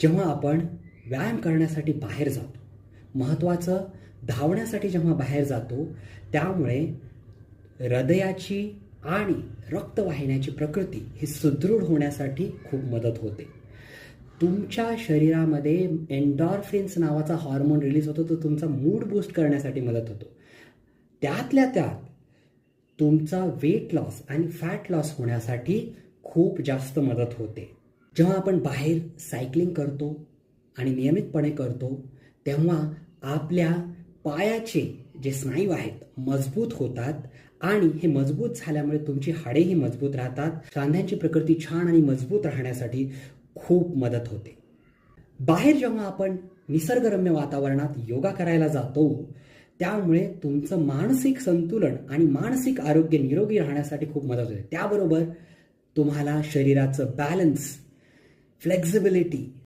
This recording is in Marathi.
जेव्हा आपण व्यायाम करण्यासाठी बाहेर जातो, महत्त्वाचं धावण्यासाठी जेव्हा बाहेर जातो, त्यामुळे हृदयाची आणि रक्तवाहिन्याची प्रकृती ही सुदृढ होण्यासाठी खूप मदत होते. तुमच्या शरीरामध्ये एन्डॉर्फिन्स नावाचा हॉर्मोन रिलीज होतो, तो तुमचा मूड बूस्ट करण्यासाठी मदत होतो. त्यातल्या त्यात तुमचा वेट लॉस आणि फॅट लॉस होण्यासाठी खूप जास्त मदत होते. जेव्हा आपण बाहेर सायकलिंग करतो आणि नियमितपणे करतो, तेव्हा आपल्या पायाचे जे स्नायू आहेत मजबूत होतात आणि हे मजबूत झाल्यामुळे तुमची हाडेही मजबूत राहतात. सांध्यांची प्रकृती छान आणि मजबूत राहण्यासाठी खूप मदत होते. बाहेर जेव्हा आपण निसर्गरम्य वातावरणात योगा करायला जातो, त्यामुळे तुमचं मानसिक संतुलन आणि मानसिक आरोग्य निरोगी राहण्यासाठी खूप मदत होते. त्याबरोबर तुम्हाला शरीराचं बॅलन्स, फ्लेक्झिबिलिटी